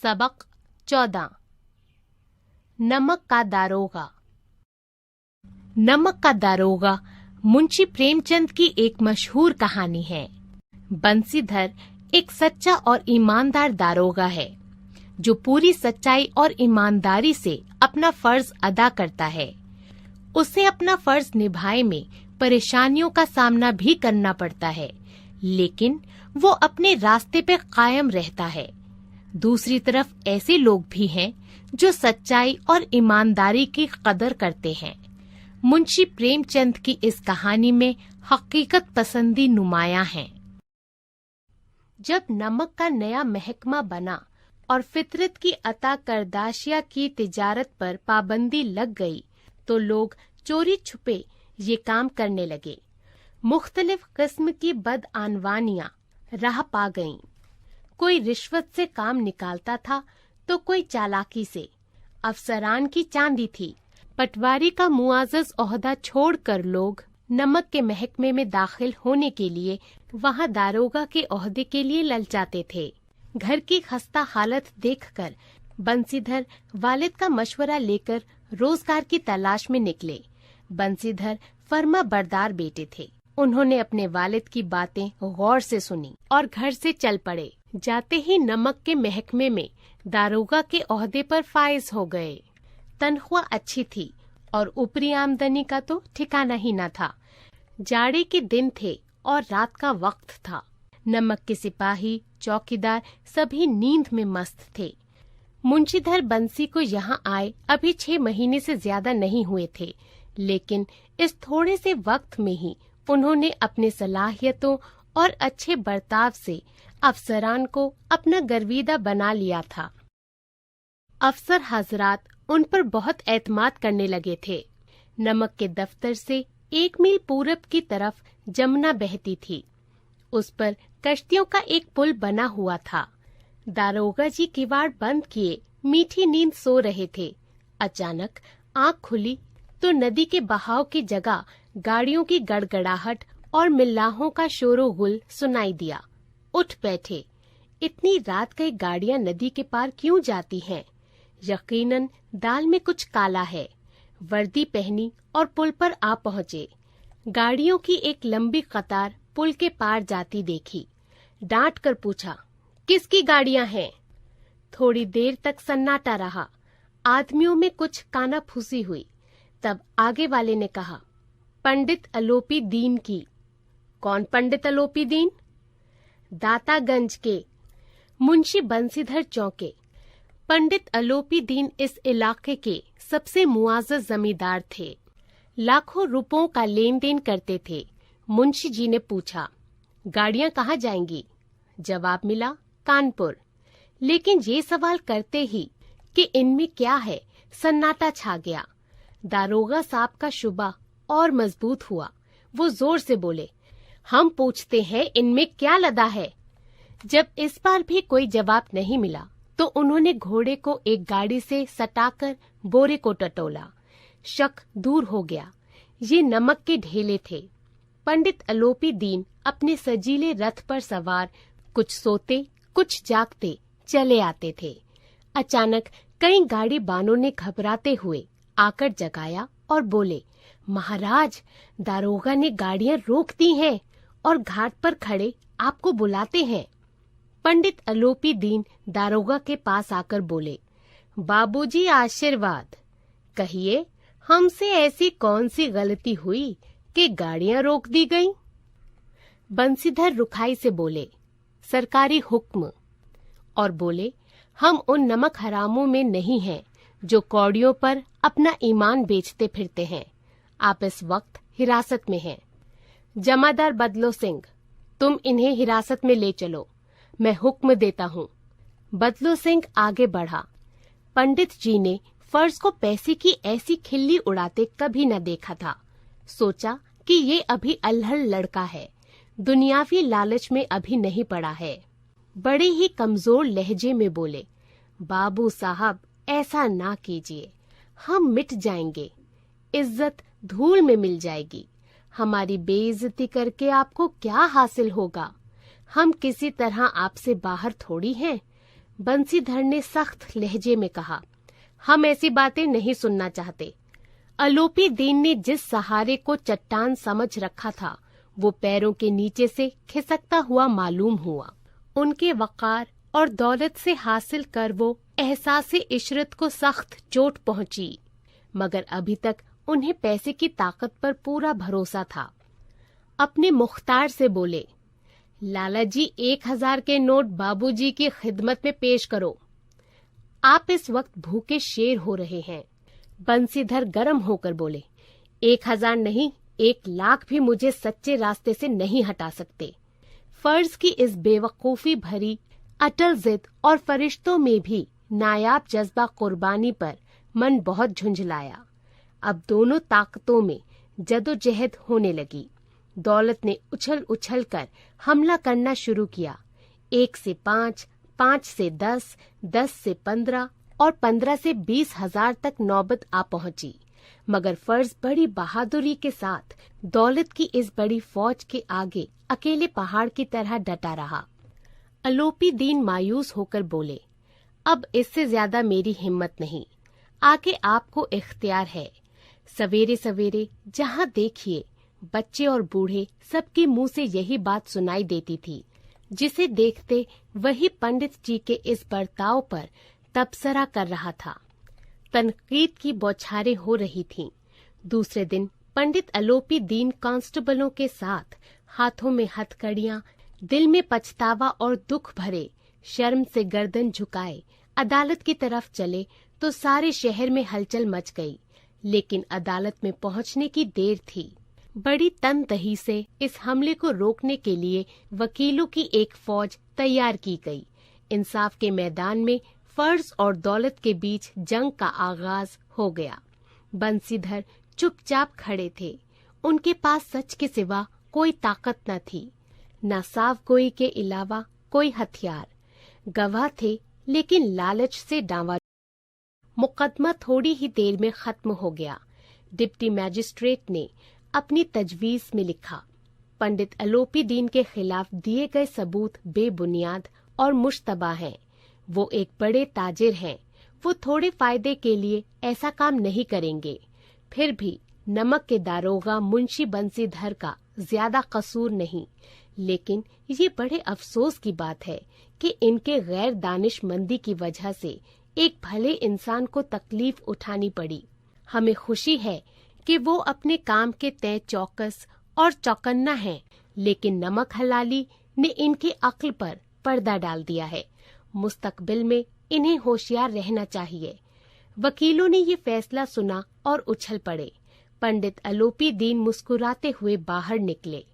सबक 14। नमक का दारोगा। नमक का दारोगा मुंशी प्रेमचंद की एक मशहूर कहानी है। बंसीधर एक सच्चा और ईमानदार दारोगा है जो पूरी सच्चाई और ईमानदारी से अपना फर्ज अदा करता है। उसे अपना फर्ज निभाए में परेशानियों का सामना भी करना पड़ता है, लेकिन वो अपने रास्ते पे कायम रहता है। दूसरी तरफ ऐसे लोग भी हैं जो सच्चाई और ईमानदारी की कदर करते हैं। मुंशी प्रेमचंद की इस कहानी में हकीकत पसंदी नुमायां है। जब नमक का नया महकमा बना और फितरत की अता करदाशिया की तिजारत पर पाबंदी लग गई, तो लोग चोरी छुपे ये काम करने लगे। मुख्तलिफ किस्म की बदआनवानियां राह पा गईं। कोई रिश्वत से काम निकालता था तो कोई चालाकी से। अफसरान की चांदी थी। पटवारी का मुआज़्ज़ज़ ओहदा छोड़कर लोग नमक के महकमे में दाखिल होने के लिए वहां दारोगा के ओहदे के लिए ललचाते थे। घर की खस्ता हालत देखकर बंसीधर वालिद का मशवरा लेकर रोजगार की तलाश में निकले। बंसीधर फर्मा बरदार बेटे थे। उन्होंने अपने वालिद की बातें गौर से सुनी और घर से चल पड़े। जाते ही नमक के महकमे में दारोगा के ओहदे पर फाइज हो गए। तनख्वाह अच्छी थी और ऊपरी आमदनी का तो ठिकाना ही न था। जाड़े के दिन थे और रात का वक्त था। नमक के सिपाही, चौकीदार सभी नींद में मस्त थे। मुंशीधर बंसी को यहाँ आए अभी 6 महीने से ज्यादा नहीं हुए थे, लेकिन इस थोड़े से वक्त में ही उन्होंने अपने सलाहियतों और अच्छे बर्ताव से अफसरान को अपना गर्विदा बना लिया था। अफसर हजरात उन पर बहुत एतमाद करने लगे थे। नमक के दफ्तर से 1 मील पूरब की तरफ जमुना बहती थी। उस पर कश्तियों का एक पुल बना हुआ था। दारोगा जी किवाड़ बंद किए मीठी नींद सो रहे थे। अचानक आँख खुली तो नदी के बहाव की जगह गाड़ियों की गड़गड़ाहट और मिल्लाहों का शोरो गुल सुनाई दिया। उठ बैठे। इतनी रात गई गाड़ियां नदी के पार क्यों जाती हैं? यकीनन दाल में कुछ काला है। वर्दी पहनी और पुल पर आ पहुँचे। गाड़ियों की एक लंबी कतार पुल के पार जाती देखी। डांट कर पूछा, किसकी गाड़ियां हैं? थोड़ी देर तक सन्नाटा रहा। आदमियों में कुछ कानाफूसी हुई। तब आगे वाले ने कहा, पंडित अलोपी दीन की। कौन पंडित अलोपी दीन? दातागंज के। मुंशी बंसीधर चौंके। पंडित अलोपी दीन इस इलाके के सबसे मुआज़्ज़ज़ जमींदार थे। लाखों रुपयों का लेन देन करते थे। मुंशी जी ने पूछा, गाड़ियां कहाँ जाएंगी? जवाब मिला, कानपुर। लेकिन ये सवाल करते ही कि इनमें क्या है, सन्नाटा छा गया। दारोगा साहब का शुबा और मजबूत हुआ। वो जोर से बोले, हम पूछते हैं इनमें क्या लदा है? जब इस बार भी कोई जवाब नहीं मिला तो उन्होंने घोड़े को एक गाड़ी से सटाकर बोरे को टटोला। शक दूर हो गया। ये नमक के ढेले थे। पंडित अलोपी दीन अपने सजीले रथ पर सवार कुछ सोते कुछ जागते चले आते थे। अचानक कई गाड़ी बानों ने घबराते हुए आकर जगाया और बोले, महाराज, दारोगा ने गाड़ियां रोक दी हैं और घाट पर खड़े आपको बुलाते हैं। पंडित अलोपी दीन दारोगा के पास आकर बोले, बाबूजी आशीर्वाद। कहिए, हमसे ऐसी कौन सी गलती हुई कि गाड़ियां रोक दी गईं? बंसीधर रुखाई से बोले, सरकारी हुक्म। और बोले, हम उन नमक हरामों में नहीं हैं जो कौड़ियों पर अपना ईमान बेचते फिरते हैं। आप इस वक्त हिरासत में हैं। जमादार बदलो सिंह, तुम इन्हें हिरासत में ले चलो। मैं हुक्म देता हूँ। बदलो सिंह आगे बढ़ा। पंडित जी ने फर्ज को पैसे की ऐसी खिल्ली उड़ाते कभी न देखा था। सोचा कि ये अभी अल्हड़ लड़का है, दुनियावी लालच में अभी नहीं पड़ा है। बड़े ही कमजोर लहजे में बोले, बाबू साहब, ऐसा ना कीजिए, हम मिट जाएंगे। इज्जत धूल में मिल जाएगी। हमारी बेइज्जती करके आपको क्या हासिल होगा? हम किसी तरह आपसे बाहर थोड़ी हैं। बंसीधर ने सख्त लहजे में कहा, हम ऐसी बातें नहीं सुनना चाहते। अलोपी दीन ने जिस सहारे को चट्टान समझ रखा था वो पैरों के नीचे से खिसकता हुआ मालूम हुआ। उनके वकार और दौलत से हासिल कर वो एहसास इशरत को सख्त चोट पहुंची, मगर अभी तक उन्हें पैसे की ताकत पर पूरा भरोसा था। अपने मुख्तार से बोले, लाला जी 1000 के नोट बाबूजी की खिदमत में पेश करो। आप इस वक्त भूखे शेर हो रहे हैं। बंसीधर गर्म होकर बोले, 1000 नहीं, 1,00,000 भी मुझे सच्चे रास्ते से नहीं हटा सकते। फर्ज की इस बेवकूफी भरी अटल जिद और फरिश्तों में भी नायाब जज्बा कुर्बानी पर मन बहुत झुंझलाया। अब दोनों ताकतों में जदोजहद होने लगी। दौलत ने उछल उछल कर हमला करना शुरू किया। 1 से 5, 5 से 10, 10 से 15 और 15 से 20,000 तक नौबत आ पहुंची, मगर फर्ज बड़ी बहादुरी के साथ दौलत की इस बड़ी फौज के आगे अकेले पहाड़ की तरह डटा रहा। अलोपी दीन मायूस होकर बोले, अब इससे ज्यादा मेरी हिम्मत नहीं, आगे आपको इख्तियार है। सवेरे सवेरे जहाँ देखिए बच्चे और बूढ़े सबके मुंह से यही बात सुनाई देती थी। जिसे देखते वही पंडित जी के इस बर्ताव पर तबसरा कर रहा था। तनकीद की बौछारें हो रही थीं। दूसरे दिन पंडित अलोपी दीन कांस्टेबलों के साथ हाथों में हथकड़ियां, दिल में पछतावा और दुख भरे, शर्म से गर्दन झुकाए अदालत की तरफ चले तो सारे शहर में हलचल मच गई। लेकिन अदालत में पहुंचने की देर थी। बड़ी तनतही से इस हमले को रोकने के लिए वकीलों की एक फौज तैयार की गई। इंसाफ के मैदान में फर्ज और दौलत के बीच जंग का आगाज हो गया। बंसीधर चुपचाप खड़े थे। उनके पास सच के सिवा कोई ताकत न थी, न साफ गोई के अलावा कोई हथियार। गवाह थे लेकिन लालच से डांवा। मुकदमा थोड़ी ही देर में खत्म हो गया। डिप्टी मैजिस्ट्रेट ने अपनी तजवीज में लिखा, पंडित अलोपी दीन के खिलाफ दिए गए सबूत बेबुनियाद और मुश्तबा हैं। वो एक बड़े ताजिर हैं। वो थोड़े फायदे के लिए ऐसा काम नहीं करेंगे। फिर भी नमक के दारोगा मुंशी बंसीधर का ज्यादा कसूर नहीं। लेकिन ये बड़े अफसोस की बात है कि इनके गैर दानिशमंदी की वजह से एक भले इंसान को तकलीफ उठानी पड़ी। हमें खुशी है कि वो अपने काम के तय चौकस और चौकन्ना हैं, लेकिन नमक हलाली ने इनकी अक्ल पर पर्दा डाल दिया है। मुस्तकबिल में इन्हें होशियार रहना चाहिए। वकीलों ने ये फैसला सुना और उछल पड़े। पंडित अलोपी दीन मुस्कुराते हुए बाहर निकले।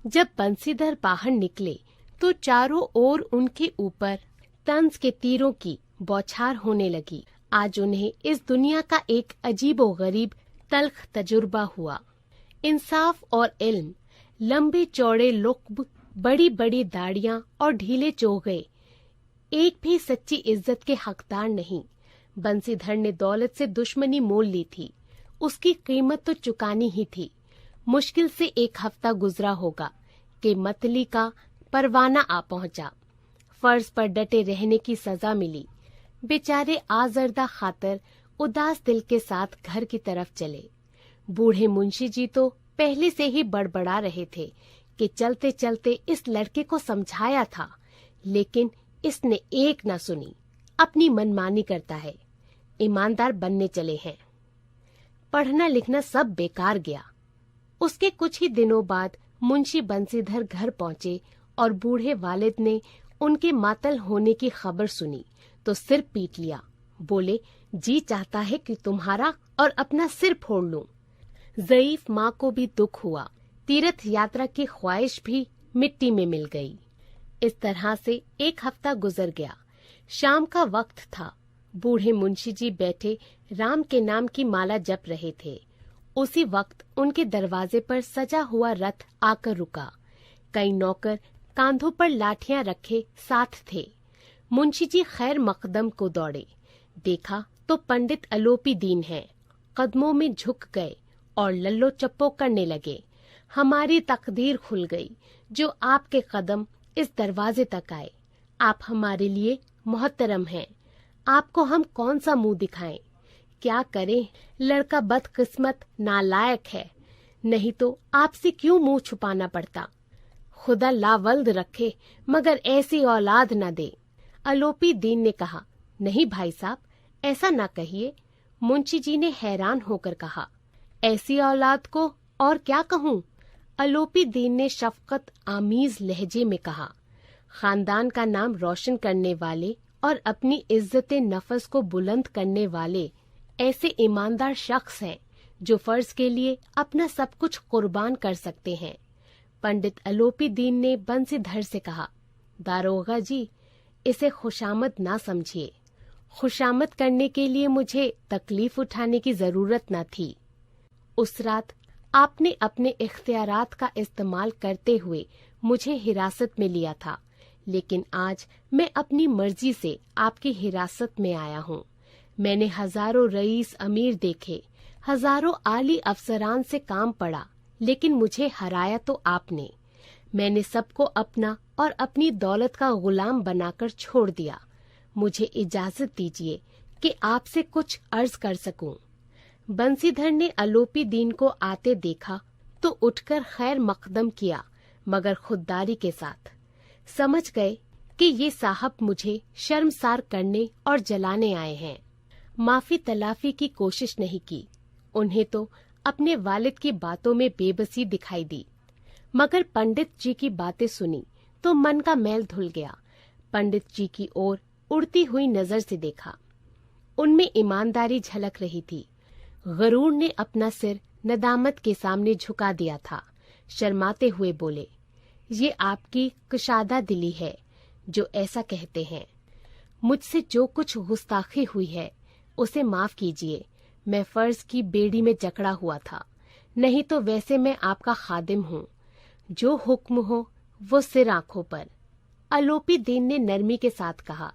जब बंसीधर बाहर निकले तो चारों ओर उनके ऊपर तंज के तीरों की बौछार होने लगी। आज उन्हें इस दुनिया का एक अजीबोगरीब तल्ख तजुर्बा हुआ। इंसाफ और इल्म, लंबे चौड़े लुक्ब, बड़ी बड़ी दाढ़ियां और ढीले चोगे एक भी सच्ची इज्जत के हकदार नहीं। बंसीधर ने दौलत से दुश्मनी मोल ली थी। उसकी कीमत तो चुकानी ही थी। मुश्किल से 1 हफ्ता गुजरा होगा कि मतली का परवाना आ पहुंचा। फर्ज पर डटे रहने की सजा मिली। बेचारे आजर्दा खातर उदास दिल के साथ घर की तरफ चले। बूढ़े मुंशी जी तो पहले से ही बड़बड़ा रहे थे कि चलते चलते इस लड़के को समझाया था, लेकिन इसने एक न सुनी। अपनी मनमानी करता है। ईमानदार बनने चले हैं। पढ़ना लिखना सब बेकार गया। उसके कुछ ही दिनों बाद मुंशी बंसीधर घर पहुंचे और बूढ़े वालिद ने उनके मातल होने की खबर सुनी तो सिर पीट लिया। बोले, जी चाहता है कि तुम्हारा और अपना सिर फोड़ लूं। ज़ईफ माँ को भी दुख हुआ। तीर्थ यात्रा की ख्वाहिश भी मिट्टी में मिल गई। इस तरह से 1 हफ्ता गुजर गया। शाम का वक्त था। बूढ़े मुंशी जी बैठे राम के नाम की माला जप रहे थे। उसी वक्त उनके दरवाजे पर सजा हुआ रथ आकर रुका। कई नौकर कांधों पर लाठियां रखे साथ थे। मुंशी जी खैर मकदम को दौड़े। देखा तो पंडित अलोपी दीन हैं। कदमों में झुक गए और लल्लो चप्पो करने लगे। हमारी तकदीर खुल गई जो आपके कदम इस दरवाजे तक आए। आप हमारे लिए मोहतरम हैं, आपको हम कौन सा मुंह दिखाएं? क्या करें, लड़का बदकिस्मत नालायक है, नहीं तो आपसे क्यों मुंह छुपाना पड़ता। खुदा लावल्द रखे मगर ऐसी औलाद न दे। अलोपी दीन ने कहा, नहीं भाई साहब, ऐसा ना कहिए। मुंशी जी ने हैरान होकर कहा, ऐसी औलाद को और क्या कहूँ? अलोपी दीन ने शफकत आमीज लहजे में कहा, खानदान का नाम रोशन करने वाले और अपनी इज्जत नफस को बुलंद करने वाले ऐसे ईमानदार शख्स हैं जो फर्ज के लिए अपना सब कुछ कुर्बान कर सकते हैं। पंडित अलोपी दीन ने बंसीधर से कहा, दारोगा जी, इसे खुशामद ना समझिए। खुशामद करने के लिए मुझे तकलीफ उठाने की जरूरत न थी। उस रात आपने अपने इख्तियारात का इस्तेमाल करते हुए मुझे हिरासत में लिया था, लेकिन आज मैं अपनी मर्जी से आपकी हिरासत में आया हूँ। मैंने हजारों रईस अमीर देखे, हजारों आली अफसरान से काम पड़ा, लेकिन मुझे हराया तो आपने। मैंने सबको अपना और अपनी दौलत का गुलाम बनाकर छोड़ दिया। मुझे इजाजत दीजिए कि आपसे कुछ अर्ज कर सकूं। बंसीधर ने अलोपी दीन को आते देखा तो उठकर खैर मकदम किया, मगर खुददारी के साथ। समझ गए कि ये साहब मुझे शर्मसार करने और जलाने आए हैं। माफी तलाफी की कोशिश नहीं की। उन्हें तो अपने वालिद की बातों में बेबसी दिखाई दी, मगर पंडित जी की बातें सुनी तो मन का मैल धुल गया। पंडित जी की ओर उड़ती हुई नजर से देखा, उनमें ईमानदारी झलक रही थी। गरूर ने अपना सिर नदामत के सामने झुका दिया था। शर्माते हुए बोले, ये आपकी कुशादा दिली है जो ऐसा कहते हैं। मुझसे जो कुछ गुस्ताखी हुई है उसे माफ कीजिए। मैं फर्ज की बेड़ी में जकड़ा हुआ था, नहीं तो वैसे मैं आपका खादिम हूँ। जो हुक्म हो वो सिर आंखों पर। अलोपी दीन ने नरमी के साथ कहा,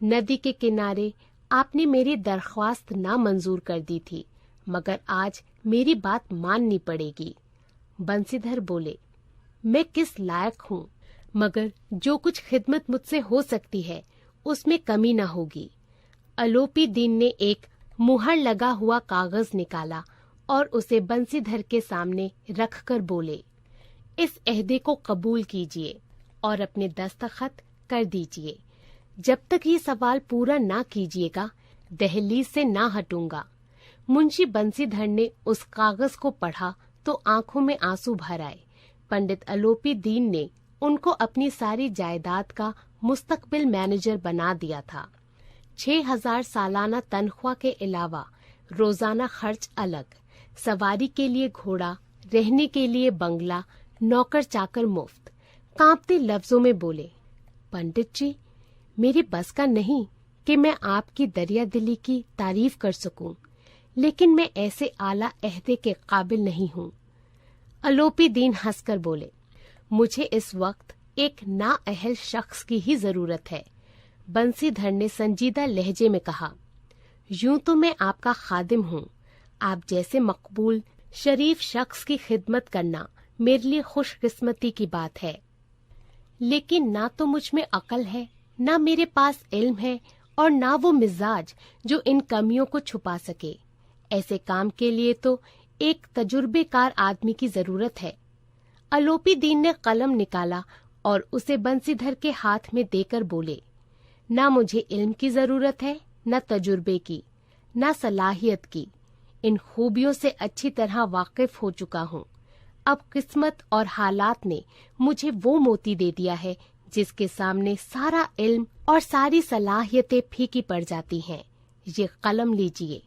नदी के किनारे आपने मेरी दरख्वास्त ना मंजूर कर दी थी, मगर आज मेरी बात माननी पड़ेगी। बंसीधर बोले, मैं किस लायक हूँ, मगर जो कुछ खिदमत मुझसे हो सकती है उसमें कमी न होगी। अलोपी दीन ने एक मुहर लगा हुआ कागज निकाला और उसे बंसीधर के सामने रखकर बोले, इस अहदे को कबूल कीजिए और अपने दस्तखत कर दीजिए। जब तक ये सवाल पूरा ना कीजिएगा दहलीज से ना हटूंगा। मुंशी बंसीधर ने उस कागज को पढ़ा तो आंखों में आंसू भर आए। पंडित अलोपी दीन ने उनको अपनी सारी जायदाद का मुस्तकबिल मैनेजर बना दिया था। 6,000 सालाना तनख्वाह के अलावा रोजाना खर्च अलग, सवारी के लिए घोड़ा, रहने के लिए बंगला, नौकर चाकर मुफ्त। कांपते लफ्जों में बोले, पंडित जी, मेरे बस का नहीं कि मैं आपकी दरिया दिली की तारीफ कर सकूं, लेकिन मैं ऐसे आला अहदे के काबिल नहीं हूँ। अलोपी दीन हंसकर बोले, मुझे इस वक्त एक नाअहल शख्स की ही जरूरत है। बंसीधर ने संजीदा लहजे में कहा, यूं तो मैं आपका खादिम हूँ। आप जैसे मकबूल शरीफ शख्स की खिदमत करना मेरे लिए खुशकिस्मती की बात है, लेकिन ना तो मुझ में अकल है, ना मेरे पास इल्म है और ना वो मिजाज जो इन कमियों को छुपा सके। ऐसे काम के लिए तो एक तजुर्बेकार आदमी की जरूरत है। अलोपी दीन ने कलम निकाला और उसे बंसीधर के हाथ में देकर बोले, ना मुझे इल्म की जरूरत है, न तजुर्बे की, न सलाहियत की। इन खूबियों से अच्छी तरह वाकिफ हो चुका हूँ। अब किस्मत और हालात ने मुझे वो मोती दे दिया है जिसके सामने सारा इल्म और सारी सलाहियतें फीकी पड़ जाती हैं। ये कलम लीजिए,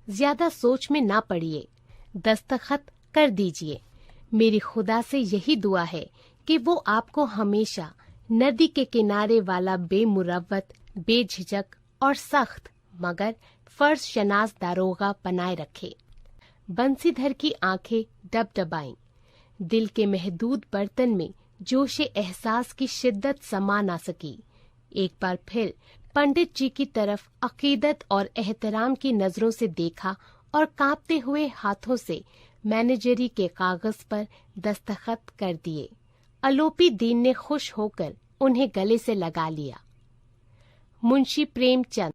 ज्यादा सोच में ना पड़िए, दस्तखत कर दीजिए। मेरी खुदा से यही दुआ है कि वो आपको हमेशा नदी के किनारे वाला बेमुरव्वत, बेझिझक और सख्त मगर फर्ज शनास दारोगा बनाए रखे। बंसीधर की आंखें डबडबाईं। दिल के महदूद बर्तन में जोश एहसास की शिद्दत समा ना सकी। एक बार फिर पंडित जी की तरफ अकीदत और एहतराम की नजरों से देखा और कांपते हुए हाथों से मैनेजरी के कागज पर दस्तखत कर दिए। अलोपी दीन ने खुश होकर उन्हें गले से लगा लिया। मुंशी प्रेमचंद।